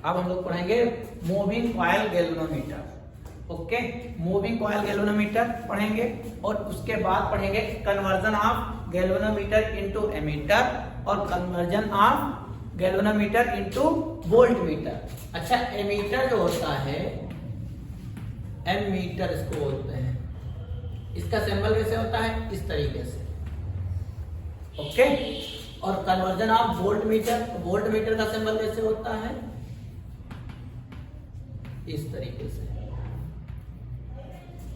अब हम लोग पढ़ेंगे moving coil galvanometer. Okay, moving coil galvanometer पढ़ेंगे और उसके बाद पढ़ेंगे conversion of galvanometer into ammeter और conversion of galvanometer into voltmeter. अच्छा, एमीटर जो होता है, एमीटर इसको बोलते हैं, इसका सिंबल कैसे होता है, इस तरीके से। ओके, और कन्वर्जन ऑफ वोल्टमीटर, वोल्टमीटर का सिंबल कैसे होता है, इस तरीके से।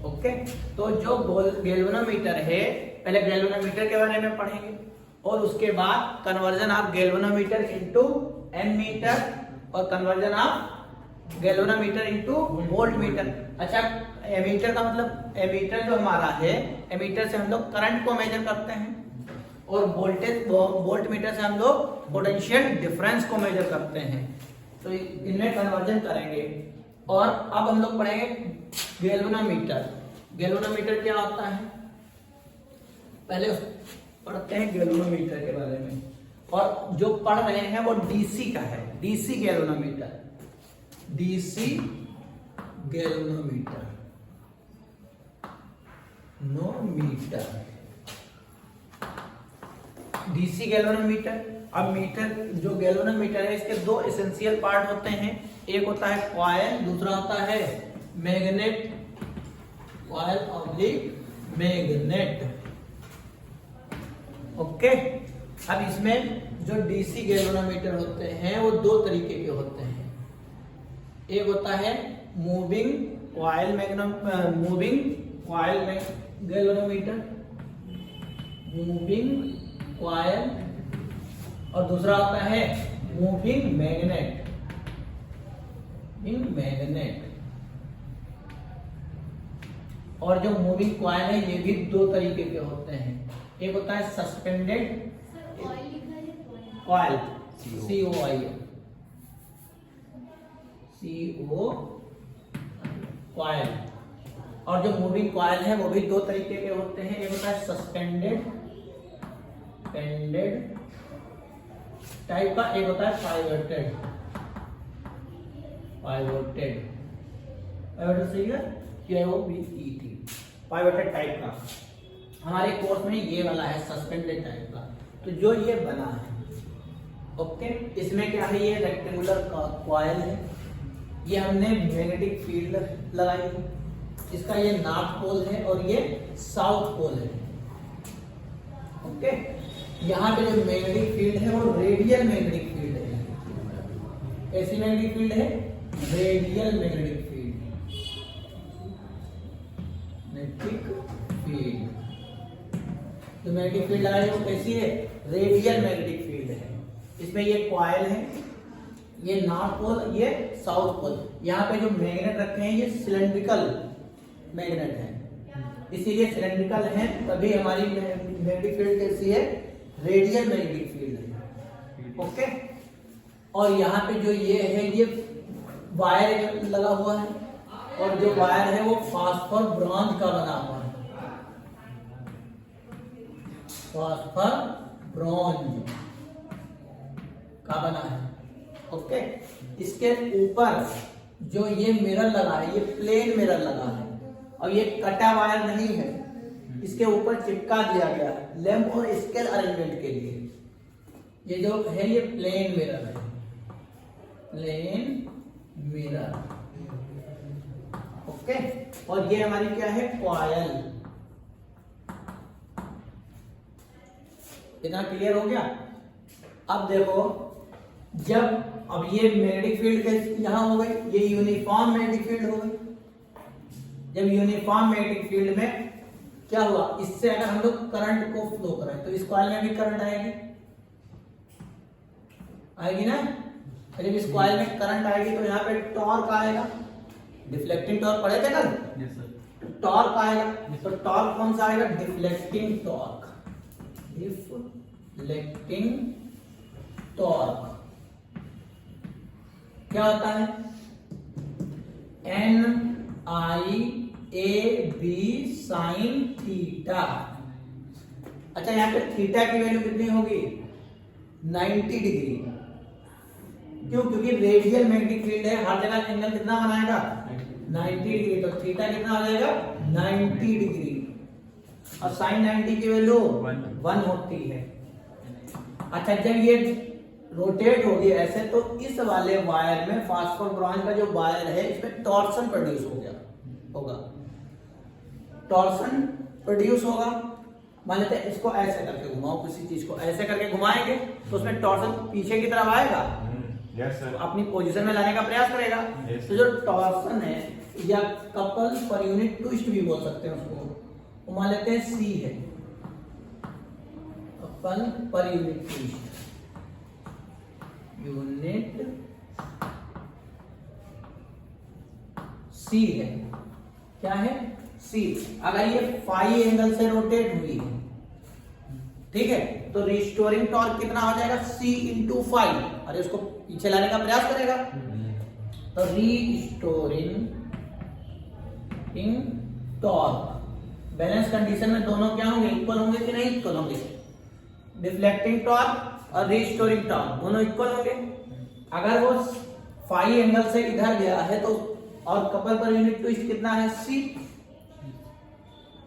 ओके, तो जो गैल्वेनोमीटर है, पहले गैल्वेनोमीटर के बारे में पढ़ेंगे और उसके बाद conversion of galvanometer into ammeter और conversion of galvanometer into voltmeter. अच्छा, एमीटर का मतलब, एमीटर जो हमारा है, एमीटर से हम लोग करंट को मेजर करते हैं और वोल्टमीटर से हम लोग पोटेंशियल डिफरेंस को मेजर करते हैं। तो इनमें कन्वर्जन करेंगे। और अब हम लोग पढ़ेंगे गैल्वेनोमीटर। गैल्वेनोमीटर क्या होता है, पहले पढ़ते हैं गैल्वेनोमीटर के बारे में। और जो पढ़ रहे हैं वो डीसी का है, DC galvanometer, DC galvanometer, no meter, DC galvanometer. अब मीटर, जो गैल्वेनोमीटर है, इसके दो एसेंशियल पार्ट होते हैं, एक होता है कॉइल, दूसरा होता है magnet, coil oblique magnet. Okay, अब इसमें जो डीसी गैल्वेनोमीटर होते हैं वो दो तरीके के होते हैं। एक होता है moving coil galvanometer, moving coil, और दूसरा होता है मूविंग मैग्नेट, मैग्नेट। और जो मूविंग कॉइल है ये भी दो तरीके के होते हैं, एक होता है सस्पेंडेड कॉइल, CO कॉइल, और जो मूविंग कॉइल है वो भी दो तरीके के होते हैं, एक होता है सस्पेंडेड टाइप का, एक होता है पाइवोटेड सही है, पाइवोटेड टाइप का। हमारे कोर्स में ये वाला है सस्पेंडेड टाइप का। तो जो ये बना है, ओके, इसमें क्या है, ये रेक्टेंगुलर कॉइल है, ये हमने मैग्नेटिक फील्ड लगाई है, इसका ये नॉर्थ पोल है और ये साउथ पोल है। ओके, यहाँ पे जो मैग्नेटिक फील्ड है वो रेडियल मैग्नेटिक फील्ड है। ऐसी मैग्नेटिक फील्ड है, रेडियल मैग्नेटिक फील्ड, जो मैग्नेटिक फील्ड लगाई है वो कैसी है, रेडियल मैग्नेटिक फील्ड है। इसमें ये कॉइल है, ये नॉर्थ पोल, ये साउथ पोल। यहाँ पे जो मैग्नेट रखे हैं ये सिलेंड्रिकल मैग्नेट है, इसीलिए सिलेंड्रिकल है, तभी हमारी मैग्नेटिक फील्ड कैसी है, रेडियल मैग्नेटिक फील्ड है। ओके, और यहाँ पे जो ये है, ये वायर लगा हुआ है और जो वायर है वो फास्फर ब्रॉन्ज का बना हुआ है, फास्फर ब्रॉन्ज का बना है। ओके, इसके ऊपर जो ये मिरर लगा है, ये प्लेन मिरर लगा है और ये कटा वायर नहीं है, इसके ऊपर चिपका दिया गया है लैंप और स्केल अरेंजमेंट के लिए। ये जो है ये प्लेन मिरर है, प्लेन मिरर। ओके, और ये हमारी क्या है, कॉइल। इतना क्लियर हो गया। अब देखो, जब अब ये मैग्नेटिक फील्ड यहां हो गई, ये यूनिफॉर्म मैग्नेटिक फील्ड हो गई। जब यूनिफॉर्म मैग्नेटिक फील्ड में क्या हुआ, इससे अगर हम लोग करंट को फ्लो करें तो इस कॉइल में भी करंट आएगी ना। जब इस कॉइल में करंट आएगी तो यहाँ पे टॉर्क आएगा, डिफ्लेक्टिंग टॉर्क पढ़े थे कल, टॉर्क आएगा। तो टॉर्क कौन सा आएगा, डिफ्लेक्टिंग टॉर्क, डिफ्लेक्टिंग टॉर्क क्या होता है, NIAB साइन थीटा। अच्छा, यहाँ पे थीटा की वैल्यू कितनी होगी, 90 डिग्री, क्यों? क्योंकि रेडियल मैग्नेटिक फील्ड है, हर जगह एंगल कितना बनाएगा? 90 डिग्री। तो थीटा कितना हो जाएगा? 90 डिग्री। और साइन 90 की वैल्यू 1 होती है। अच्छा, जब ये रोटेट होगी ऐसे, तो इस वाले वायर में फास्फोर ब्रॉन्ज का जो वायर है इसमें टॉर्सन प्रोड्यूस होगा। टॉर्सन प्रोड्यूस होगा। मान लेते हैं इसको ऐसे करके घुमाओ, किसी चीज को ऐसे करके घुमाएंगे तो उसमें टॉर्सन पीछे की तरफ आएगा। तो अपनी पोजीशन में लाने का प्रयास करेगा। तो जो टॉर्सन है या कपल पर यूनिट ट्विस्ट भी बोल सकते हैं उसको, वो मान लेते हैं C है, couple per unit twist, unit C है। क्या है? C। अगर ये फाई एंगल से रोटेट हुई है, ठीक है, तो रिस्टोरिंग टॉर्क कितना हो जाएगा? C into phi. अरे उसको पीछे लाने का प्रयास करेगा, तो रिस्टोरिंग टॉर्क बैलेंस कंडीशन में दोनों क्या होंगे? इक्वल होंगे कि नहीं इक्वल होंगे? डिफ्लेक्टिंग टॉर्क और रिस्टोरिंग टॉर्क दोनों इक्वल होंगे। अगर वो फाई एंगल से इधर गया है तो, और कपल पर यूनिट ट्विस्ट कितना है?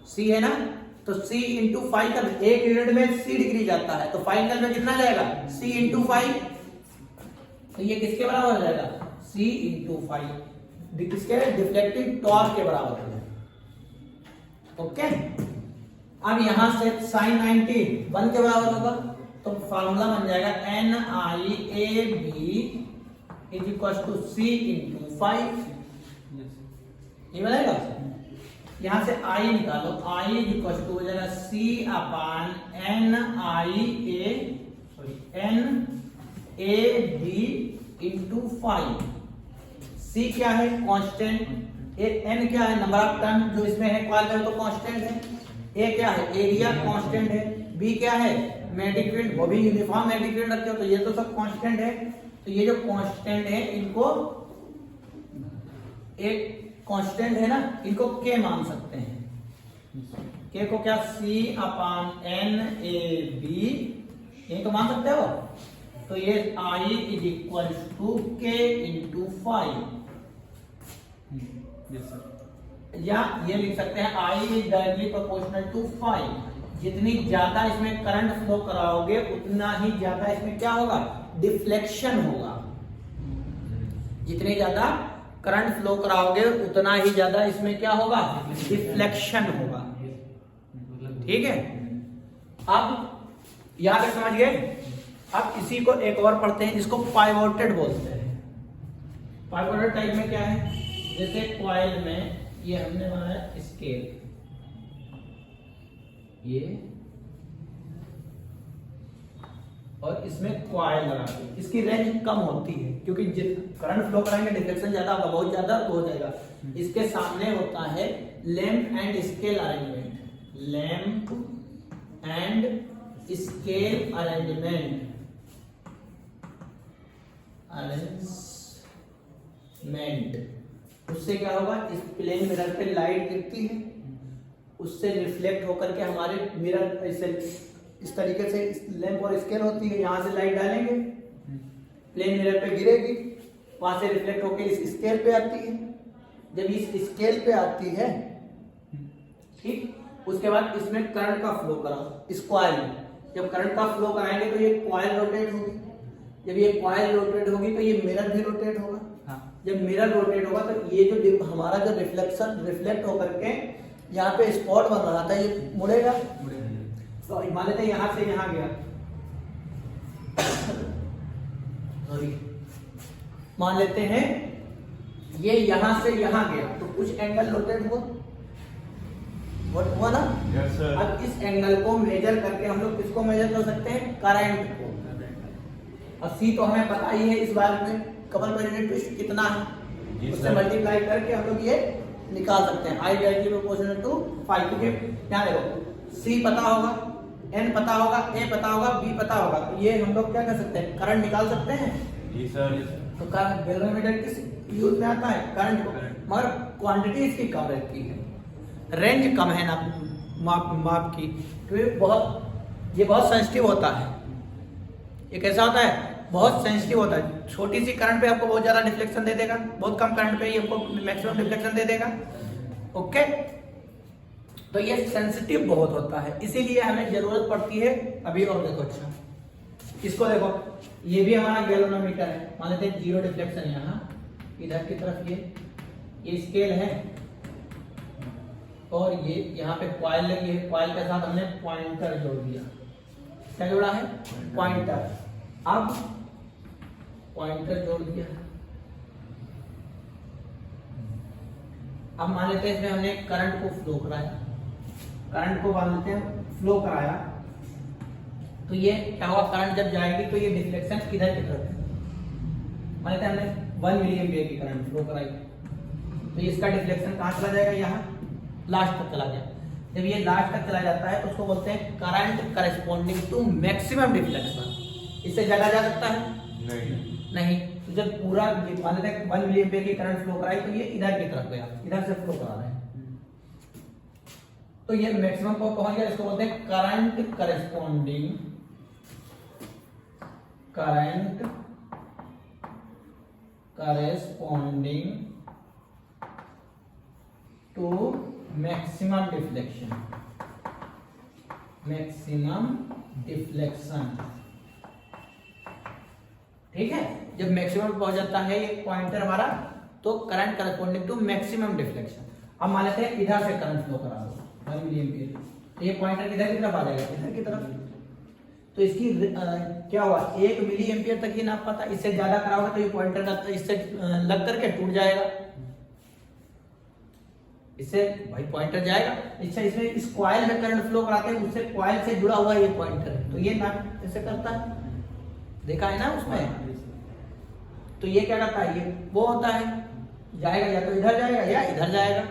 C है ना, तो C इंटू फाई का एक यूनिट में C डिग्री जाता है, तो फाई एंगल में कितना जाएगा? C into phi. तो ये किसके बराबर हो जाएगा? C इंटू फाई, किसके? डिफ्लेक्टिंग टॉर्क के बराबर हो जाएगा। ओके, अब यहां से साइन 90 1 के बराबर होगा, तो फार्मूला बन जाएगा NIAB is equal to C into phi. ये बनेगा। यहां से I निकालो, I इज इक्वल टू हो जाएगा C अपान NAB इंटू फाई। C क्या है? कांस्टेंट। N क्या है? नंबर ऑफ टर्न जो इसमें है कॉइल में, तो कांस्टेंट है। A क्या है? एरिया कांस्टेंट है। B क्या है? मैग्नेटिक फील्ड, वो भी यूनिफॉर्म मैग्नेटिक फील्ड रखते हो, तो ये तो सब कांस्टेंट है। तो ये जो कांस्टेंट है इनको एक कांस्टेंट है ना, इनको K मान सकते हैं। K को क्या? C अपान NAB, ये तो मान सकते हो। तो ये I is equal to K into phi, या ये लिख सकते हैं I is directly proportional to phi. जितनी ज्यादा इसमें करंट फ्लो कराओगे उतना ही ज्यादा इसमें क्या होगा? डिफ्लेक्शन होगा। जितनी ज्यादा करंट फ्लो कराओगे उतना ही ज्यादा इसमें क्या होगा? डिफ्लेक्शन होगा। ठीक है, अब यहां तक समझ गए। अब इसी को एक और पढ़ते हैं, जिसको पाइवोटेड बोलते हैं। पाइवोटेड टाइप में क्या है? जैसे कॉइल में ये हमने बनाया स्केल, ये, और इसमें कॉइल लगा के इसकी रेंज कम होती है, क्योंकि करंट फ्लो कराएंगे डिफ्लेक्शन ज्यादा होगा, बहुत ज्यादा हो जाएगा। इसके सामने होता है lamp and scale arrangement, lamp and scale arrangement, उससे क्या होगा? इस प्लेन मिरर पे लाइट गिरती है, उससे रिफ्लेक्ट होकर के हमारे मिरर ऐसे इस तरीके से लैंप और स्केल होती है, यहां से लाइट डालेंगे, प्लेन मिरर पे गिरेगी, वहां से रिफ्लेक्ट होकर इस स्केल पे आती है। जब इस स्केल पे आती है, ठीक, उसके बाद इसमें करंट का फ्लो कराओ इस कॉइल में। जब करंट का फ्लो कराएंगे तो ये कॉइल रोटेट होगी, जब ये कॉइल रोटेट होगी तो ये मिरर भी रोटेट होगा। जब मिरर रोटेट होगा तो ये जो हमारा जो रिफ्लेक्ट होकर के यहाँ पे स्पॉट बन रहा था ये मुड़ेगा। तो मान लेते हैं यहां से यहां गया, मान लेते हैं ये यहां से यहां गया, तो कुछ एंगल रोटेट हुआ ना। yes, अब इस एंगल को मेजर करके हम लोग किसको मेजर कर सकते हैं? करंट को। और C तो हमें पता ही है, इस बार में कपल पर यूनिट ट्विस्ट कितना है, उससे मल्टीप्लाई करके हम लोग ये निकाल सकते हैं। I directly proportional to phi. क्योंकि यहाँ देखो C पता होगा, N पता होगा, A पता होगा, B पता होगा, तो ये हम लोग क्या कर सकते हैं? करंट निकाल सकते हैं। जी सर। तो गैल्वेनोमीटर किस यूज में आता है? करंट को, मगर क्वांटिटी इसकी कम रहती है, रेंज कम है ना माप की, क्योंकि ये बहुत सेंसिटिव होता है। ये कैसा होता है? बहुत सेंसिटिव होता है, छोटी सी करंट पे आपको बहुत ज्यादा डिफ्लेक्शन दे देगा, बहुत कम करंट पे ही आपको मैक्सिमम डिफ्लेक्शन दे देगा। ओके, तो ये सेंसिटिव बहुत होता है, इसीलिए हमें जरूरत पड़ती है। अभी और देखो, अच्छा इसको देखो, ये भी हमारा गैल्वेनोमीटर है, मान लेते हैं 0 डिफ्लेक्शन यहाँ इधर की तरफ, ये स्केल है और ये यहाँ पे कॉइल लगी है, कॉइल के साथ हमने पॉइंटर जोड़ दिया। क्या जोड़ा है? पॉइंटर। अब पॉइंटर जोड़ दिया, अब मान लेते हैं इसमें हमने करंट को फ्लो कराया, करंट को मान लेते हैं फ्लो कराया, तो ये क्या हुआ, करंट जब जाएगी तो ये डिफ्लेक्शन किधर की तरफ है, मान लेते हैं हमने 1 मिली एम्पियर की करंट फ्लो कराई, तो इसका डिफ्लेक्शन कहाँ चला जाएगा, यहाँ लास्ट तक चला जाए। जब ये लास्ट तक चला जाता है तो उसको बोलते हैं current corresponding to maximum deflection. इससे ज्यादा जा सकता है? नहीं। तो जब पूरा मान लेते हैं 1 मिली एम्पियर की करंट फ्लो कराई, तो ये इधर की तरफ गया, इधर से फ्लो करा रहे हैं, तो ये मैक्सिमम को पहुंच गया। इसको बोलते हैं current corresponding, current corresponding to maximum deflection, maximum deflection. ठीक है, जब मैक्सिमम पहुंच जाता है ये पॉइंटर हमारा, तो current corresponding to maximum deflection. अब मान लेते हैं इधर से करंट फ्लो करा दो 1 मिली एम्पियर, तो ये पॉइंटर किधर की तरफ आ जाएगा, इधर की तरफ। तो इसकी क्या हुआ, 1 मिली एम्पियर तक ही नाप पाता, इससे ज्यादा कराओगे तो ये पॉइंटर का इससे लग करके टूट जाएगा, इससे भाई पॉइंटर जाएगा। अच्छा, इसमें इस कॉइल में करंट फ्लो कराते हैं, उससे कॉइल से जुड़ा हुआ ये पॉइंटर है, तो ये नाप ऐसे करता है, देखा है ना उसमें। तो ये क्या करता है, ये वो होता है, जाएगा या तो इधर जाएगा या इधर जाएगा।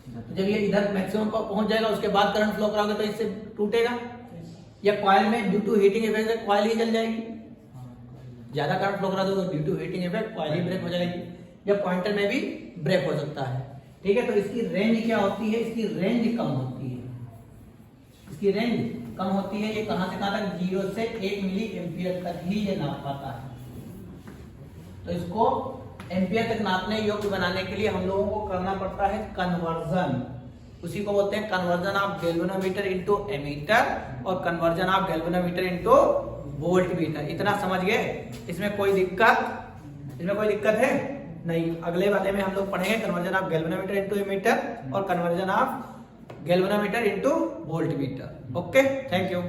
तो जब ये इधर मैक्सिमम पर पहुंच जाएगा, उसके बाद करंट फ्लो कराओगे तो इससे टूटेगा, या कॉइल में ड्यू टू हीटिंग इफेक्ट से कॉइल ही जल जाएगी। ज्यादा करंट फ्लो करा दो तो due to heating effect coil ही ब्रेक हो जाएगी, या पॉइंटर में भी ब्रेक हो सकता है। ठीक है, तो इसकी रेंज क्या होती है, इसकी रेंज कम होती है, इसकी रेंज कम होती है। ये कहां से कहां तक, 0 से 1 मिली एम्पियर तक ही ये नाप पाता है। तो इसको एम्पियर तक नापने योग्य बनाने के लिए हम लोगों को करना पड़ता है कन्वर्जन, उसी को बोलते हैं conversion of galvanometer into ammeter और conversion of galvanometer into voltmeter. इतना समझ गए? इसमें कोई दिक्कत है नहीं। अगले वाले में हम लोग पढ़ेंगे conversion of galvanometer into ammeter और conversion of galvanometer into voltmeter. Okay, thank you.